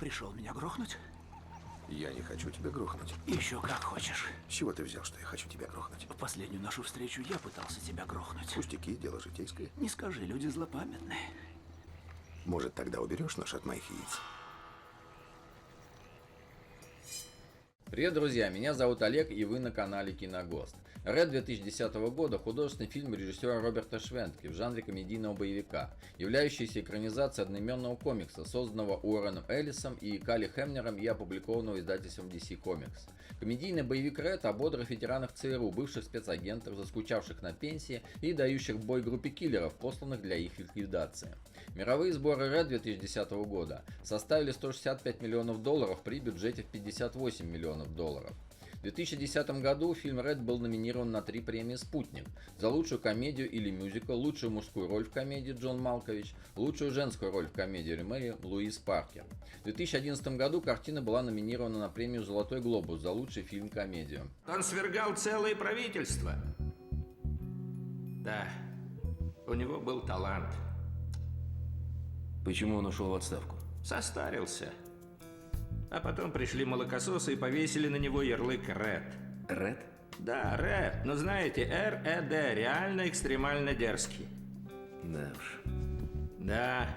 Пришел меня грохнуть? Я не хочу тебя грохнуть. Еще как хочешь. С чего ты взял, что я хочу тебя грохнуть? В последнюю нашу встречу я пытался тебя грохнуть. Пустяки, дело житейское. Не скажи, люди злопамятные. Может, тогда уберешь нож от моих яиц? Привет, друзья! Меня зовут Олег, и вы на канале Киногост. Red 2010 года – художественный фильм режиссера Роберта Швентке в жанре комедийного боевика, являющийся экранизацией одноименного комикса, созданного Уорреном Эллисом и Калли Хемнером и опубликованного издательством DC Comics. Комедийный боевик Red о бодрых ветеранах ЦРУ, бывших спецагентах, заскучавших на пенсии и дающих бой группе киллеров, посланных для их ликвидации. Мировые сборы Red 2010 года составили $165 миллионов при бюджете в $58 миллионов. В 2010 году фильм Red был номинирован на 3 премии «Спутник» за лучшую комедию или мюзикл, лучшую мужскую роль в комедии Джон Малкович, лучшую женскую роль в комедии Мэри Луис Паркер. В 2011 году картина была номинирована на премию «Золотой глобус» за лучший фильм-комедию. Он свергал целое правительство. Да, у него был талант. Почему он ушел в отставку? Состарился. А потом пришли молокососы и повесили на него ярлык «Ред». Ред? Да, «Ред». Но знаете, РЭД, реально экстремально дерзкий. Да уж. Да,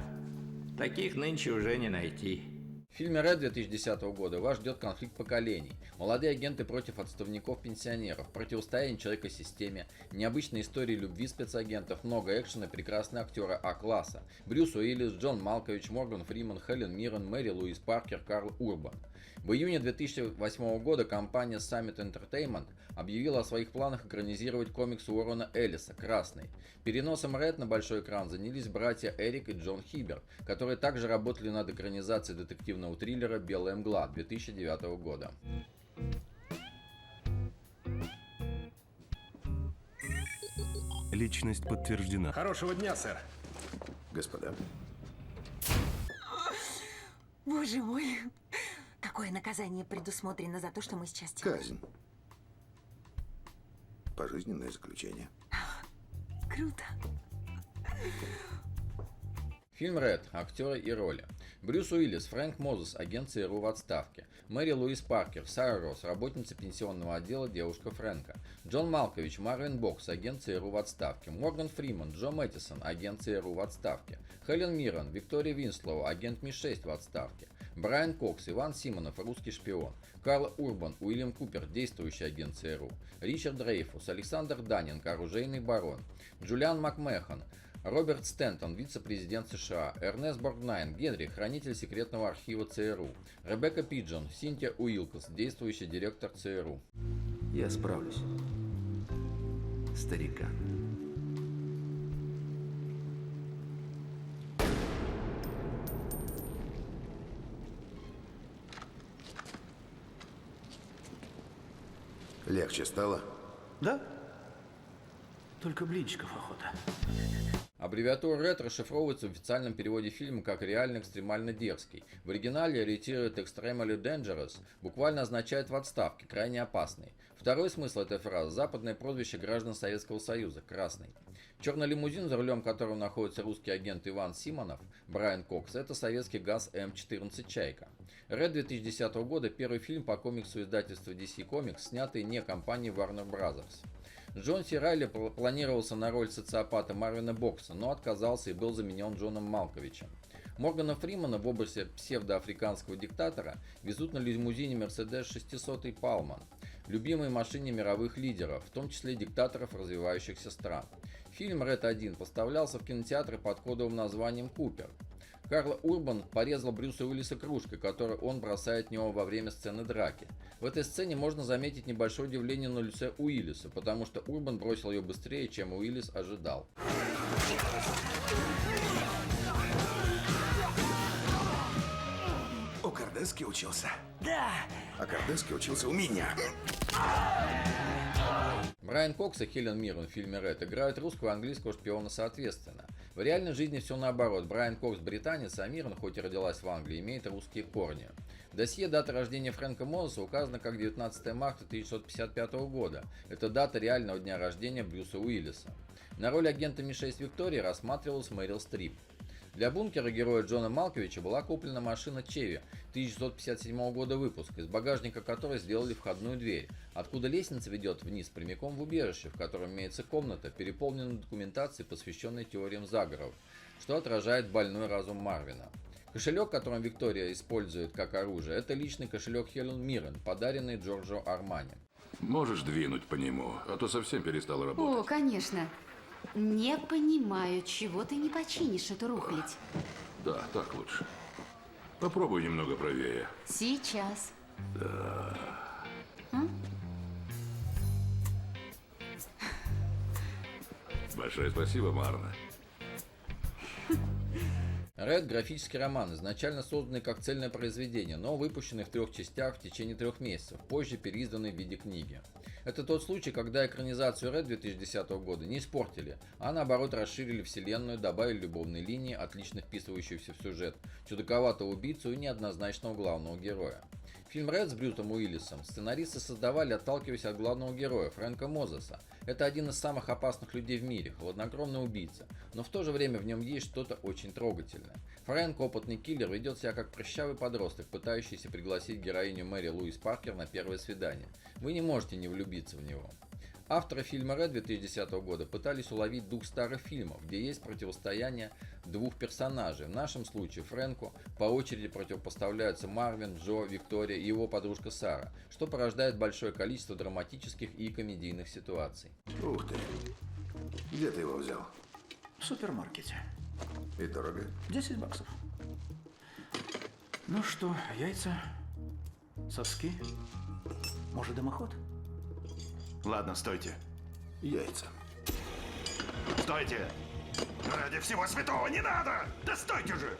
таких нынче уже не найти. В фильме Red 2010 года вас ждет конфликт поколений, молодые агенты против отставников-пенсионеров, противостояние человека-системе, необычные истории любви спецагентов, много экшена, прекрасные актеры А-класса, Брюс Уиллис, Джон Малкович, Морган Фриман, Хелен Миррен, Мэри Луис Паркер, Карл Урбан. В июне 2008 года компания Summit Entertainment объявила о своих планах экранизировать комикс Уоррена Эллиса «Красный». Переносом Red на большой экран занялись братья Эрик и Джон Хибер, которые также работали над экранизацией детективного триллера «Белая мгла» 2009 года. Личность подтверждена. Хорошего дня, сэр. Господа, Боже мой, какое наказание предусмотрено за то, что мы сейчас делаем? казнь. Пожизненное заключение. Круто. Фильм Red. Актеры и роли. Брюс Уиллис, Фрэнк Мозес, агент ЦРУ в отставке. Мэри Луис Паркер, Сара Росс, работница пенсионного отдела, девушка Фрэнка. Джон Малкович, Марвин Бокс, агент ЦРУ в отставке. Морган Фриман, Джо Мэттисон, агент ЦРУ в отставке. Хелен Миррен, Виктория Винслоу, агент Ми-6 в отставке. Брайан Кокс, Иван Симонов, русский шпион. Карл Урбан, Уильям Купер, действующий агент ЦРУ. Ричард Дрейфус, Александр Даннинг, оружейный барон. Джулиан Макмехан, Роберт Стентон, вице-президент США, Эрнест Боргнайн, Генри, хранитель секретного архива ЦРУ, Ребекка Пиджон, Синтия Уилкос, действующий директор ЦРУ. Я справлюсь. Старикан. Легче стало? Да? Только блинчиков охота. Аббревиатура Red расшифровывается в официальном переводе фильма как «реально экстремально дерзкий». В оригинале ориентирует «extremely dangerous», буквально означает «в отставке», «крайне опасный». Второй смысл этой фразы – западное прозвище граждан Советского Союза – «красный». Черный лимузин, за рулем которого находится русский агент Иван Симонов, Брайан Кокс, это советский ГАЗ М-14 «Чайка». Red 2010 года – первый фильм по комиксу издательства DC Comics, снятый не компанией Warner Brothers. Джон Си Райли планировался на роль социопата Марвина Бокса, но отказался и был заменен Джоном Малковичем. Моргана Фримана в образе псевдоафриканского диктатора везут на лимузине Mercedes 600 Palman, любимой машине мировых лидеров, в том числе диктаторов развивающихся стран. Фильм Red 1 поставлялся в кинотеатры под кодовым названием «Купер». Карл Урбан порезал Брюса Уиллиса кружкой, которую он бросает в него во время сцены драки. В этой сцене можно заметить небольшое удивление на лице Уиллиса, потому что Урбан бросил ее быстрее, чем Уиллис ожидал. У Кардески учился. Да! А Кардески учился у меня. Брайан Кокс и Хелен Миррен в фильме Red играют русского и английского шпиона соответственно. В реальной жизни все наоборот. Брайан Кокс британец, а Миррен, хоть и родилась в Англии, имеет русские корни. В досье дата рождения Фрэнка Мозеса указана как 19 марта 1955 года. Это дата реального дня рождения Брюса Уиллиса. На роль агента Ми-6 Виктории рассматривалась Мэрил Стрип. Для бункера героя Джона Малковича была куплена машина Chevy 1957 года выпуска, из багажника которой сделали входную дверь, откуда лестница ведет вниз прямиком в убежище, в котором имеется комната, переполненная документацией, посвященной теориям заговоров, что отражает больной разум Марвина. Кошелек, которым Виктория использует как оружие, это личный кошелек Хелен Миррен, подаренный Джорджо Армани. Можешь двинуть по нему, а то совсем перестал О, работать. конечно. Не понимаю, чего ты не починишь эту рухлядь. Да, так лучше. Попробуй немного правее. Сейчас. Большое спасибо, Марна. Red – графический роман, изначально созданный как цельное произведение, но выпущенный в 3 частях в течение 3 месяцев, позже переизданный в виде книги. Это тот случай, когда экранизацию Red 2010 года не испортили, а наоборот расширили вселенную, добавили любовные линии, отлично вписывающиеся в сюжет, чудаковатого убийцу и неоднозначного главного героя. Фильм Red с Брюсом Уиллисом сценаристы создавали, отталкиваясь от главного героя Фрэнка Мозеса. Это один из самых опасных людей в мире, хладнокровный убийца, но в то же время в нем есть что-то очень трогательное. Фрэнк, опытный киллер, ведет себя как прыщавый подросток, пытающийся пригласить героиню Мэри Луис Паркер на первое свидание. Вы не можете не влюбиться в него. Авторы фильма Red 2010 года пытались уловить дух старых фильмов, где есть противостояние двух персонажей. В нашем случае Фрэнку по очереди противопоставляются Марвин, Джо, Виктория и его подружка Сара, что порождает большое количество драматических и комедийных ситуаций. Ух ты. Где ты его взял? В супермаркете. И дорого? 10 баксов. Ну что, яйца? Соски? Может, дымоход? Ладно, стойте. Яйца. Стойте! Ради всего святого не надо! Да стойте же!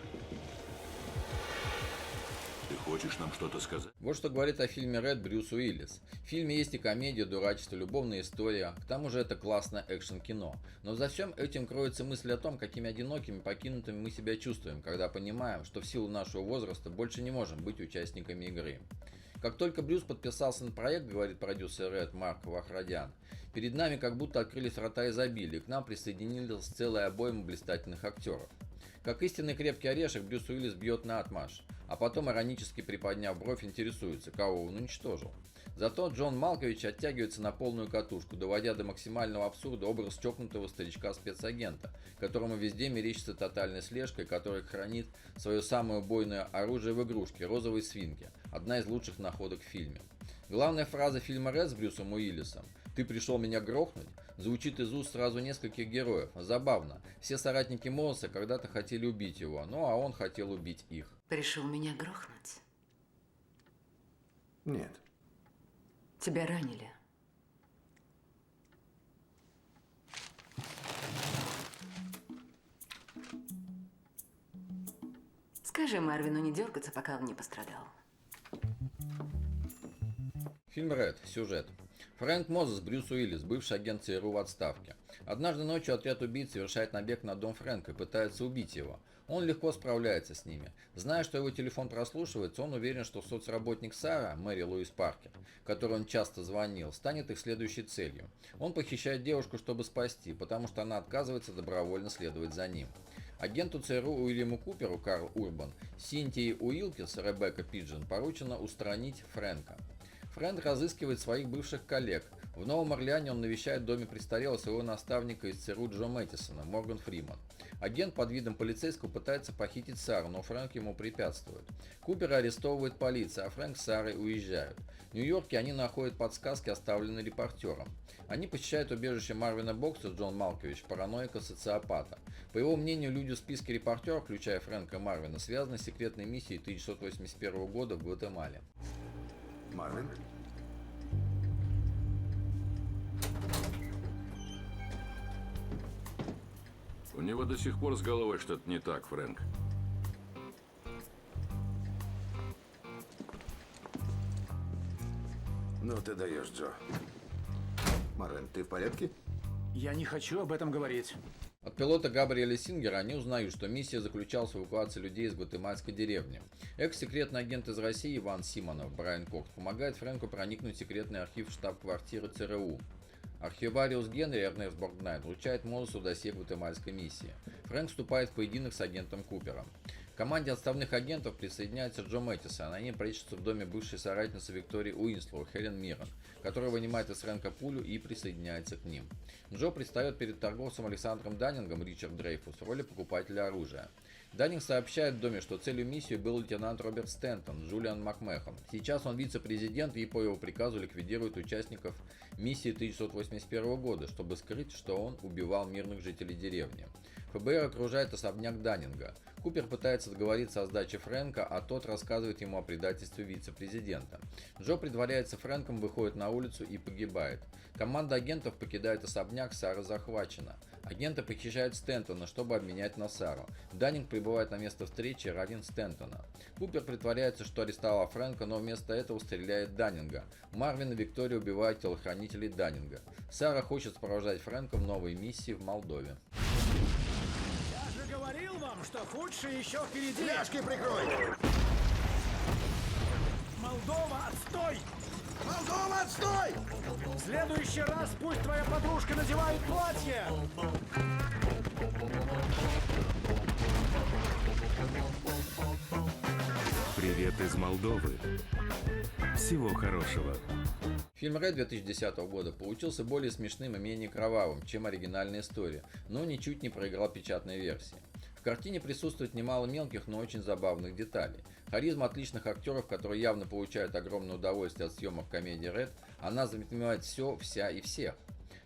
Ты хочешь нам что-то сказать? Вот что говорит о фильме Red Брюс Уиллис. В фильме есть и комедия, дурачество, любовная история, к тому же это классное экшн-кино. Но за всем этим кроется мысль о том, какими одинокими, покинутыми мы себя чувствуем, когда понимаем, что в силу нашего возраста больше не можем быть участниками игры. Как только Брюс подписался на проект, говорит продюсер Red Марк Вахрадян, перед нами как будто открылись врата изобилия, и к нам присоединилась целая обойма блистательных актеров. Как истинный крепкий орешек, Брюс Уиллис бьет на отмашь, а потом, иронически приподняв бровь, интересуется, кого он уничтожил. Зато Джон Малкович оттягивается на полную катушку, доводя до максимального абсурда образ чокнутого старичка-спецагента, которому везде мерещится тотальной слежкой, который хранит свое самое убойное оружие в игрушке – розовой свинке, одна из лучших находок в фильме. Главная фраза фильма «Ред» с Брюсом Уиллисом «Ты пришел меня грохнуть» звучит из уст сразу нескольких героев. Забавно, все соратники Мозеса когда-то хотели убить его, ну а он хотел убить их. Пришел меня грохнуть. Нет. Тебя ранили. Скажи Марвину не дергаться, пока он не пострадал. Фильм «Ред». Сюжет. Фрэнк Мозес, Брюс Уиллис, бывший агент ЦРУ в отставке. Однажды ночью отряд убийц совершает набег на дом Фрэнка и пытается убить его. Он легко справляется с ними. Зная, что его телефон прослушивается, он уверен, что соцработник Сара, Мэри Луис Паркер, которой он часто звонил, станет их следующей целью. Он похищает девушку, чтобы спасти, потому что она отказывается добровольно следовать за ним. Агенту ЦРУ Уильяму Куперу, Карл Урбан, Синтии Уилкинс, Ребекка Пиджин поручено устранить Фрэнка. Фрэнк разыскивает своих бывших коллег. В Новом Орлеане он навещает в доме престарелого своего наставника из ЦРУ Джо Мэттисона, Морган Фриман. Агент под видом полицейского пытается похитить Сару, но Фрэнк ему препятствует. Купера арестовывает полиция, а Фрэнк с Сарой уезжают. В Нью-Йорке они находят подсказки, оставленные репортером. Они посещают убежище Марвина Бокса, Джон Малкович, параноика-социопата. По его мнению, люди в списке репортеров, включая Фрэнка Марвина, связаны с секретной миссией 1981 года в Гватемале. Марвин? У него до сих пор с головой что-то не так, Фрэнк. Ну ты даешь, Джо. Марвин, ты в порядке? Я не хочу об этом говорить. От пилота Габриэля Сингера они узнают, что миссия заключалась в эвакуации людей из гватемальской деревни. Экс-секретный агент из России Иван Симонов, Брайан Кокс, помогает Фрэнку проникнуть в секретный архив штаб-квартиры ЦРУ. Архивариус Генри Эрнест Боргнайн вручает Мозесу досье гватемальской миссии. Фрэнк вступает в поединок с агентом Купером. К команде отставных агентов присоединяется Джо Мэттисон. Они прячутся в доме бывшей соратницы Виктории Уинслоу, Хелен Миррен, которая вынимает из Фрэнка пулю и присоединяется к ним. Джо предстает перед торговцем Александром Даннингом, Ричард Дрейфус, в роли покупателя оружия. Даннинг сообщает в доме, что целью миссии был лейтенант Роберт Стентон, Джулиан Макмехон. Сейчас он вице-президент и по его приказу ликвидирует участников миссии 1981 года, чтобы скрыть, что он убивал мирных жителей деревни. ФБР окружает особняк Даннинга. Купер пытается договориться о сдаче Фрэнка, а тот рассказывает ему о предательстве вице-президента. Джо притворяется Фрэнком, выходит на улицу и погибает. Команда агентов покидает особняк, Сара захвачена. Агенты похищают Стентона, чтобы обменять на Сару. Даннинг прибывает на место встречи, ранен Стентона. Купер притворяется, что арестовал Фрэнка, но вместо этого стреляет Даннинга. Марвин и Виктория убивают телохранителей Даннинга. Сара хочет сопровождать Фрэнка в новой миссии в Молдове. Я же говорил вам, что худшее еще впереди. Ляжки прикрой! Молдова, отстой! Молдова, отстой! В следующий раз пусть твоя подружка надевает платье! Привет из Молдовы. Всего хорошего. Фильм «Рэд» 2010 года получился более смешным и менее кровавым, чем оригинальная история, но ничуть не проиграл печатной версии. В картине присутствует немало мелких, но очень забавных деталей. Харизма отличных актеров, которые явно получают огромное удовольствие от съемок комедии «Рэд», она затмевает все, вся и всех.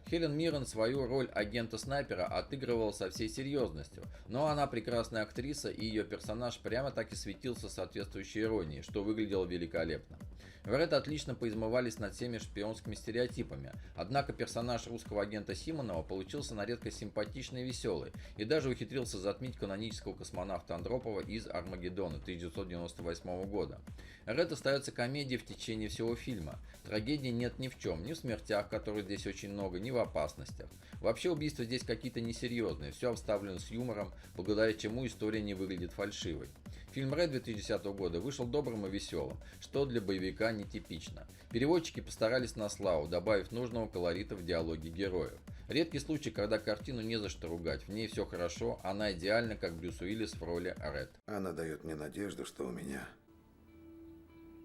Хелен Миррен свою роль агента-снайпера отыгрывала со всей серьезностью, но она прекрасная актриса, и ее персонаж прямо так и светился соответствующей иронией, что выглядело великолепно. В «Рэд» отлично поизмывались над всеми шпионскими стереотипами, однако персонаж русского агента Симонова получился на редкость симпатичный и веселый, и даже ухитрился затмить канонического космонавта Андропова из «Армагеддона» 1998 года. «Рэд» остается комедией в течение всего фильма. Трагедии нет ни в чем, ни в смертях, которых здесь очень много, ни в опасностях. Вообще убийства здесь какие-то несерьезные, все обставлено с юмором, благодаря чему история не выглядит фальшивой. Фильм «Рэд» 2010 года вышел добрым и веселым, что для боевика нетипично. Переводчики постарались на славу, добавив нужного колорита в диалоги героев. Редкий случай, когда картину не за что ругать, в ней все хорошо, она идеальна, как Брюс Уиллис в роли Рэд. Она дает мне надежду, что у меня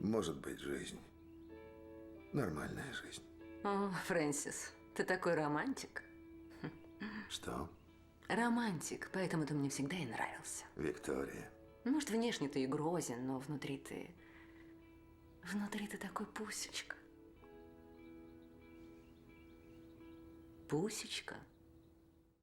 может быть жизнь. Нормальная жизнь. О, Фрэнсис, ты такой романтик. Что? Романтик, поэтому ты мне всегда и нравился. Виктория. Может, внешне ты и грозен, но внутри ты... Внутри ты такой пусечка. Пусечка.